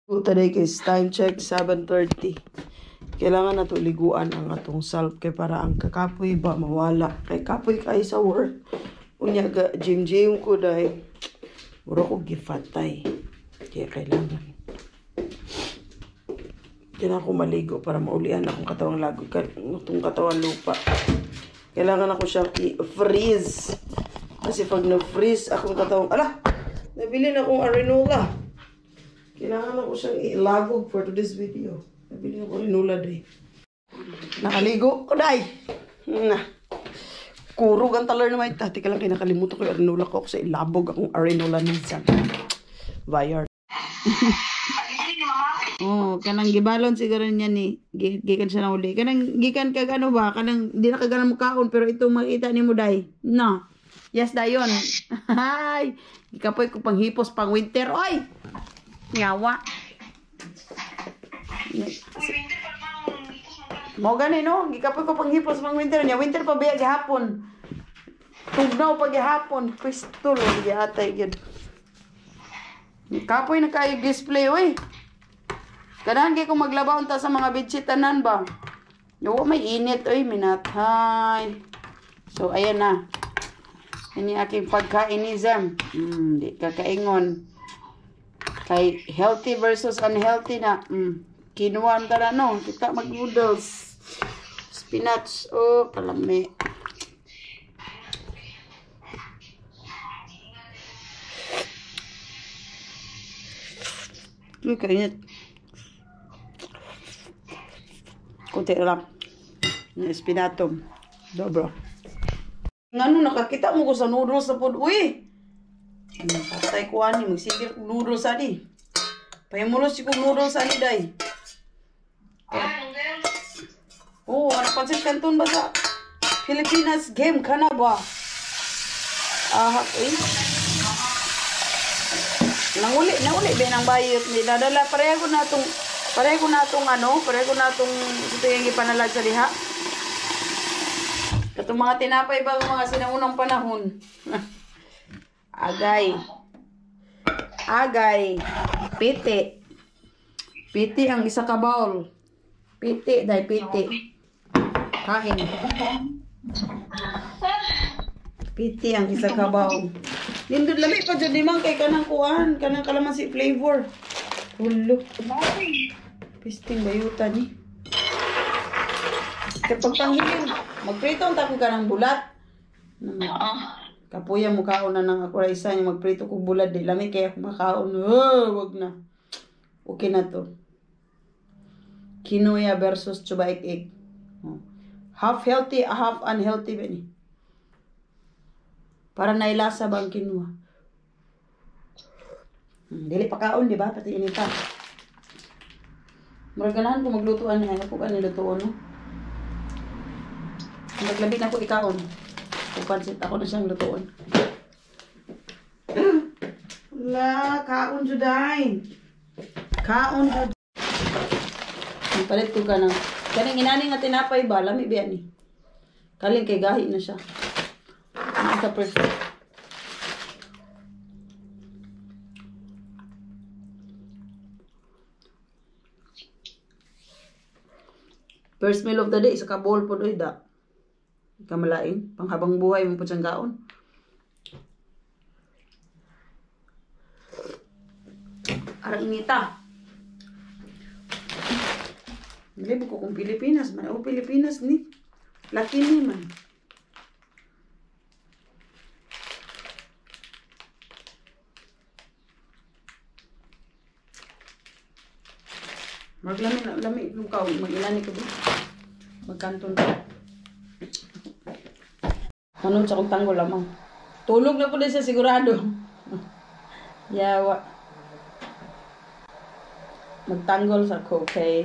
Today guys, time check 7:30. Kailangan na to liguan ang atong self kay para ang kakapoy ba mawala. Kay kapoy kay sa work. Unya ga gym ko dai. Mura ko gifatay. Kaya kailangan. Kailangan ko maligo para maulian akong katawang lago. Itong katawang lupa. Kailangan ako siyang i-freeze. Kasi pag na-freeze akong katawang... Ala! Nabili na akong arenola. Kailangan ako siyang ilagog for today's video. Nabili ako rinula day. Nakaligo ko day. Na. Kurog ang talar naman. Tati ka lang kayo nakalimutan ko yung arenola ko. Kasi ilabog akong arenola minsan. Bayard. Oh, kanang gibalon siguro niya ni. Gikan siya na uli. Kanang gikan kag ano ba? Kanang di na kagana mo kaon. Pero ito makita ni mo day. No. Yes, dayon. Hay. Gikapoy ko panghipos pang winter. Oy! Ngawa. Mo gani no, gikapoy ko panghipos pang winter nya. Winter pa biya gihapon. Tugnaw pa gihapon. Pistol giatay gid. Kapoy na kayo display oy. Kanahan kay ko maglabaw ta sa mga bedsheet tanan ba. Yo may init oy minathay. So ayan na. Ini aking pagkainism. Di kakaingon. Kay healthy versus unhealthy na. Kinuha na no. Kita mag-noodles. Spinach. Oh, palami. Uy, kainit. Kunti lang. Spinatum. Dobro. Ngano, nakakita mo ko sa noodles na po. Uy! Patay ko ani, magsigil kong noodles ani. Pahimulos si kong noodles ani, day. Oh, ano pansit kanton ba sa Pilipinas game ka na ba? Eh. Nanguli ba ng bayot ni dadala pareho na tong ito yung ipanalag sa liha. Katong mga tinapay ba mga sinaunang panahon. Agay. Piti ang isa ka bowl. Piti. Kain. Piti ang isa ka bowl. Lindod lami pa dyan dimang kay kanang kuan. Kanang kalamansi flavor. Hulo. Pisting bayutan ni. Kapag panghiling, magprito ang tako ka ng bulat. Kapuya mo kaon na ng ako isa niya magprito ko bulat. Di lami kaya ako makaon. Wag na. Okay na to. Quinoa versus chubaik egg. Half healthy, half unhealthy ba ni? Para nailasa ba ang quinoa? Dili pa kaon, di ba? Pati inita. Maraganahan ko maglutuan niya. Ako ka nilutuan, no? Maglabi na ko ikaon. Pansit ako na siyang lutuan. Wala, kaon juday. Kaon juday. Palit ko ka ng kaning inaning nga tinapay ba, lami biya ni. Kaling kay gahi na siya. Ano sa first? First meal of the day, isa ka bowl po doy da. Kamalain, panghabang buhay mo po siyang kaon. Arang inita. Nalibo ko kung Pilipinas man. O Pilipinas ni. Laki ni man. Maglami yung kaon. Mag-ilani ko ba? Magkanton ko. Anong sa kong tanggol lamang. Tulog na po din siya sigurado. Yawa. Magtanggol sa ko, okay?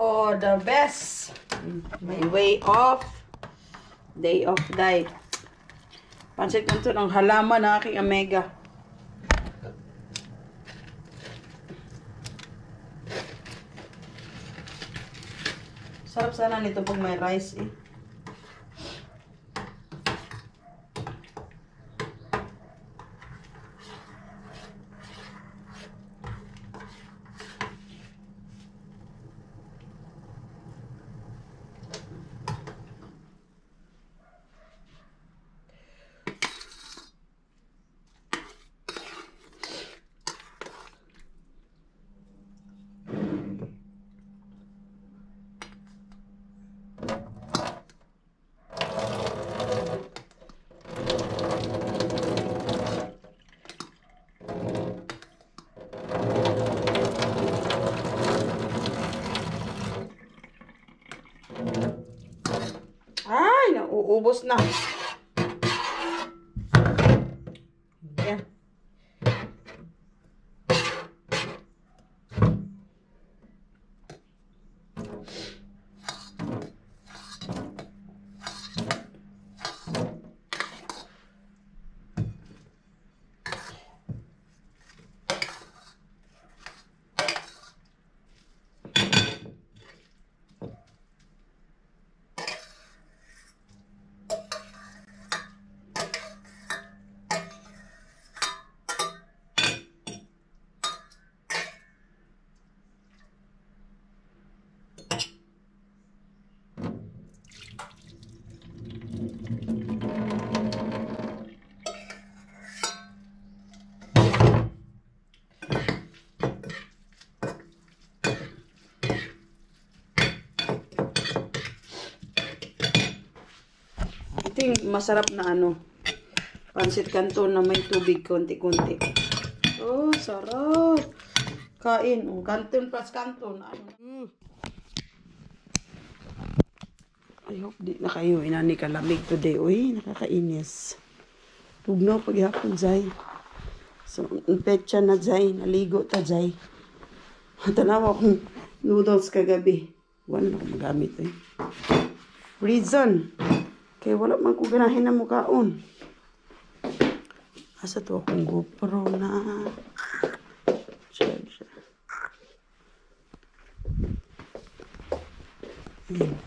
for the best. My way off. Day off, day. Pansit ko ito ng halaman ng aking Omega. Sarap sana nito pag may rice eh. Ay, nauubos na. Yan. Ito yung masarap na ano, pansit canton na may tubig konti-konti. Oh, sarap. Kain. Oh, canton plus canton. Ano? I hope di na kayo inani kalamig today. Uy, nakakainis. Tugnaw paghapon, Zay. So, petsa na, Zay. Naligo ta, Zay. Tanawa akong noodles kagabi. Wala na akong magamit eh. Reason. Kaya wala man ko ganahin na mukhaon. Asa to akong GoPro na. Siya.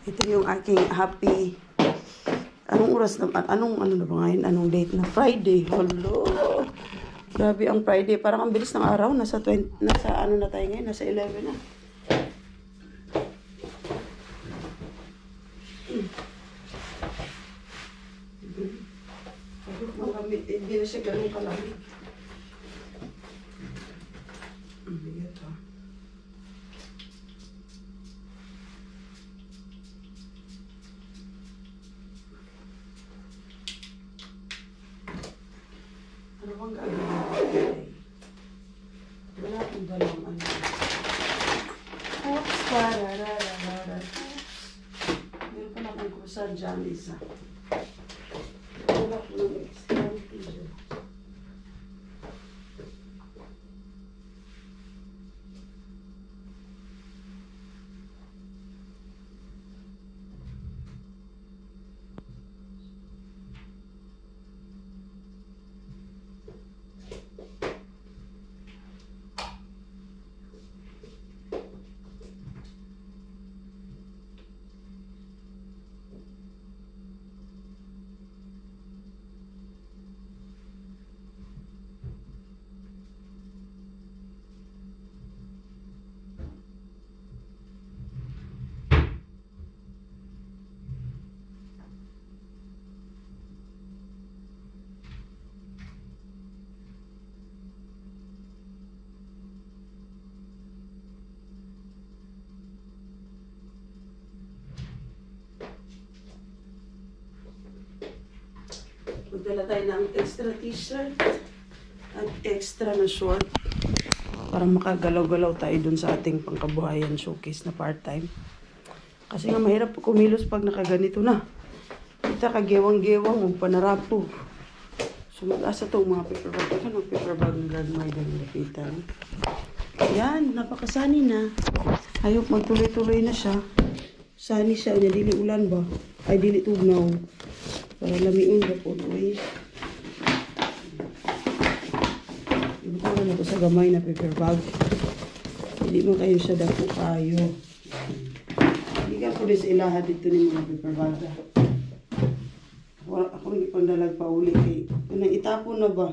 Ito yung aking happy. Anong oras naman? Ano na ba ngayon? Anong date na? Friday. Hello. Grabe ang Friday. Parang ang bilis ng araw. Nasa ano na tayo ngayon? Nasa 11 na. Hindi na siya ganun kalamig. Ang bigat ha. Ano bang gagawin natin? Wala akong dalawang ano. Oops, pararararara. Meron pa na akong kusan dyan, isa. Wala ko ng extra tissue. Magdala tayo ng extra t-shirt at extra na short para makagalaw-galaw tayo dun sa ating pangkabuhayan showcase na part-time. Kasi nga mahirap kumilos pag nakaganito na. Kita kagewang-gewang o panarapo. So mag-asa itong mga paper bag. Ito ng paper bag ng Gardner ganun lapitan. Yan, napakasani na. Ayop, magtuloy-tuloy na siya. Sani siya, niya dili ulan ba? Ay, dili tugnaw. Para lamiin ba po, uy. Ibuturan ako sa gamay na paper bag. Hindi mo kayo siya dako kayo. Hindi ka po din sa ilaha dito ni mga paper bag. Ako nang ipangdalag pa uli kay nang itapon na ba?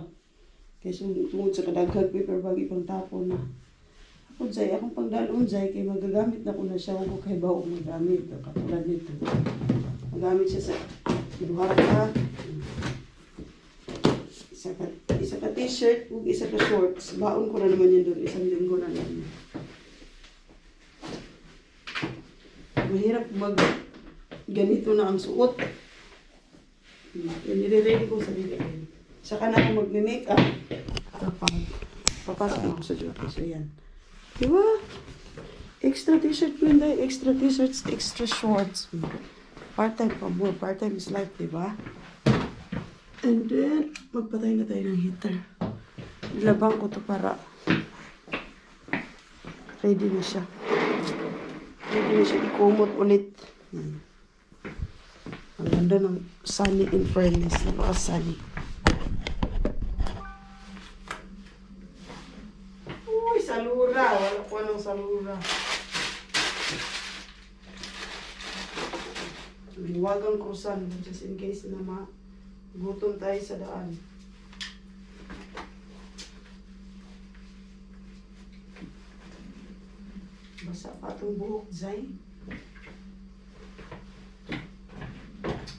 Kaya tungod sa kadaghan paper bag ipang tapon na. Ako jay, akong pangdalon jay kay magagamit na ko na siya ko kay bawo magamit katulad nito. Magamit siya sa duha ka. Isa ka t-shirt ug isa ka shorts. Baon ko na naman yun doon, isang linggo na lang. Mahirap mag ganito na ang suot. Nire-ready ko sa video. Saka na ako mag-make-up. Kapag papasok na ako sa duty. So, yan. Diba? Extra t-shirt ko yun dahil. Extra t-shirts, extra shorts. Part-time pa mo. Part-time is life, diba? And then, magpatay na tayo ng heater. Ilabang ko to para ready na siya. Ready na siya ikumot ulit. Ang ganda ng sunny in fairness. Napaka-sunny. Uy, salura. Wala ko ng salura. Liwagang krusan. Just in case na gutom tayo sa daan. Basa pa itong buhok, Zay.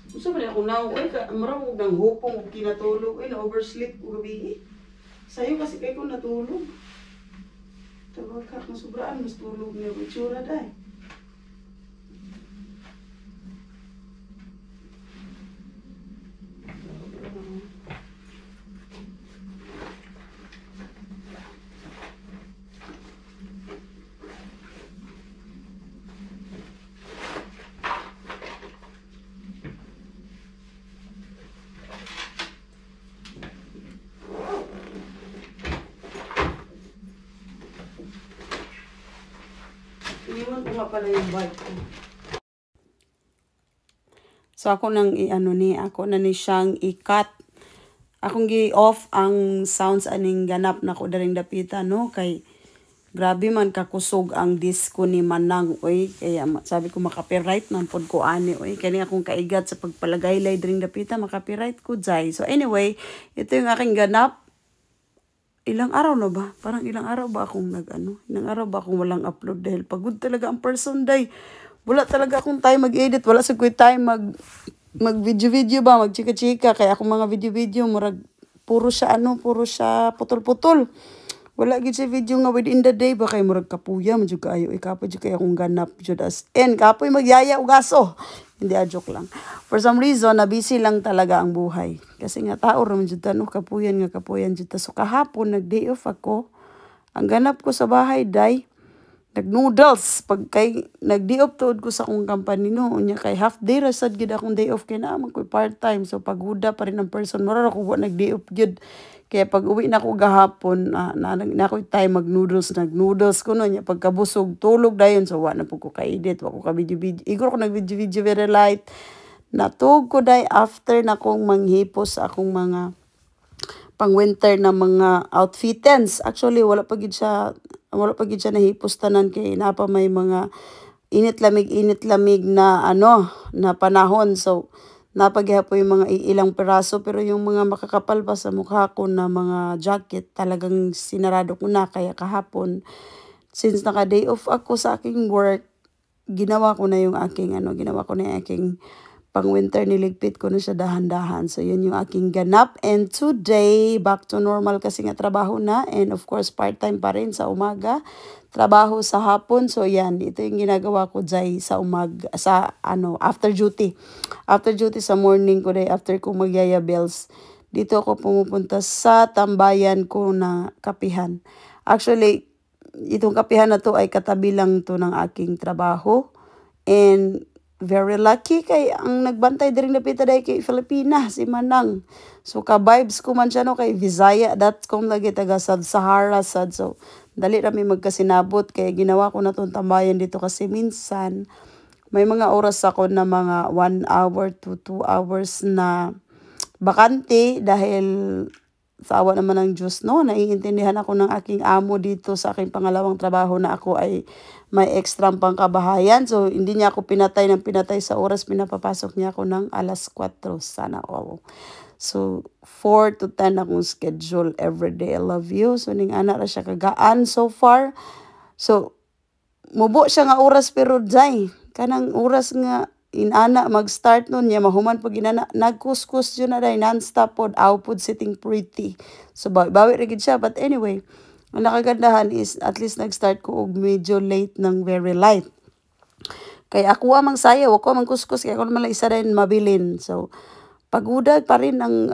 Gusto ba niya kung nauwi ka, maraming ng hupong o kinatulog, na-oversleep ko gabi. Sa'yo kasi kayo kung natulog. Tawag ka, masubraan, mas tulog niya, itsura dahi. Iniwan ko nga pala yung bike ko. So ako nang ako na ni siyang i-cut. Akong gi-off ang sounds aning ganap na ko daring dapita no kay grabe man kakusog ang disco ni Manang oy kaya sabi ko makapiright man pod ko ani oy kani akong kaigat sa pagpalagaylay daring dapita makapiright ko jay. So anyway, ito yung aking ganap. Ilang araw na ba? Parang ilang araw ba akong ilang araw ba akong walang upload dahil pagod talaga ang person day. Wala talaga akong time mag-edit, wala sa kuy time mag-video ba, mag-chika-chika kaya akong mga video murag puro siya putol-putol. Wala gid sa video nga within the day ba kay murag kapuya man jud kaayo ikapoy jud kay akong ganap jud as en kapoy magyaya og aso. Hindi, joke lang. For some reason, na busy lang talaga ang buhay. Kasi nga, tao raman dyan, kapuyan dyan. So, kahapon, nag-day off ako. Ang ganap ko sa bahay, nag-noodles. Pag kay, nag-day off tuod ko sa akong company, no. Unya kay half day, rasad gid akong day off. Kaya naman ko part-time. So, paghuda pa rin ang person. Mara ako nag-day off gid. Kaya pag uwi na ako gahapon, na ako time mag-noodles, nag-noodles ko no, pagkabusog, tulog dayon, so wala na po ko ka-edit, wala ko ka-video-video. Igor ko nag-video-video very light. Natug ko day after na kong manghipos akong mga pang-winter na mga outfitens. Actually, wala pa gid siya nahipos tanan kay napa may mga init-lamig na na panahon. So, napagyapo yung mga ilang peraso pero yung mga makakapal pa sa mukha ko na mga jacket talagang sinarado ko na kaya kahapon since naka day off ako sa aking work ginawa ko na yung aking pang winter niligpit ko na siya dahan-dahan. So yun yung aking ganap and today back to normal kasi nga trabaho na and of course part-time pa rin sa umaga. Trabaho sa hapon. So yan, ito yung ginagawa ko dyan sa after duty. After duty sa morning ko day after ko magyaya bells. Dito ako pumupunta sa tambayan ko na kapihan. Actually, itong kapihan na to ay katabi lang to ng aking trabaho. And very lucky kay ang nagbantay din napita day kay Filipina, si Manang. So ka-vibes ko man siya no kay Visaya.com lagi taga Sahara sad. So dali rami magkasinabot kaya ginawa ko na tong tambayan dito kasi minsan may mga oras ako na mga 1 hour to 2 hours na bakante dahil sa awa naman ng Diyos, no? Naiintindihan ako ng aking amo dito sa aking pangalawang trabaho na ako ay may extra pangkabahayan. So, hindi niya ako pinatay ng pinatay sa oras. Pinapapasok niya ako ng alas 4. Sana all. So, 4 to 10 akong schedule everyday. I love you. So, ning anak na siya kagaan so far. So, mubo siya nga oras pero dyan. Kanang oras nga inana mag-start nun niya mahuman pag inana nagkuskus yun na dahil non-stop pod output sitting pretty. So bawi rigid siya, but anyway, ang nakagandahan is at least nag-start ko og medyo late ng very light. Kaya ako amang sayaw, ako amang kuskus kaya ako naman lang isa rin mabilin. So paguda pa rin ang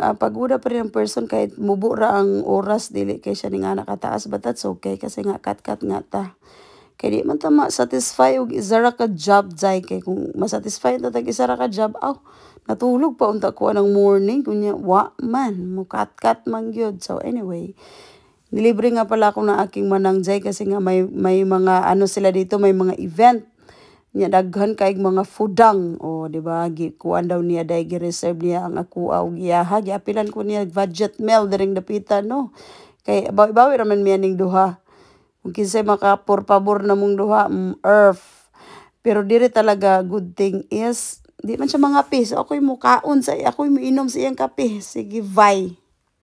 person kahit mubo ra ang oras dili kay siya ning anak kataas, but that's okay kasi nga kat nga ta. Kaya di man tama satisfy og isa ra ka job jay kay kung masatisfy ta tag isa ra ka job natulog pa unta ko ng morning kunya wa man mukat-kat man gyud. So anyway, nilibre nga pala ako ng aking manang jay kasi nga may mga ano sila dito, may mga event nya daghan kay mga fudang o di ba kuan daw niya dai gi-reserve niya ang ako og giyaha giapilan ko niya budget meal diring dapitan no kay bawi raman miya ning duha. Kung kinsay maka por pabor na mong duha, earth. Pero diri talaga good thing is, di man siya mga kape. So ako'y mukaon sa ako'y muinom sa iyang kape. Sige, bye.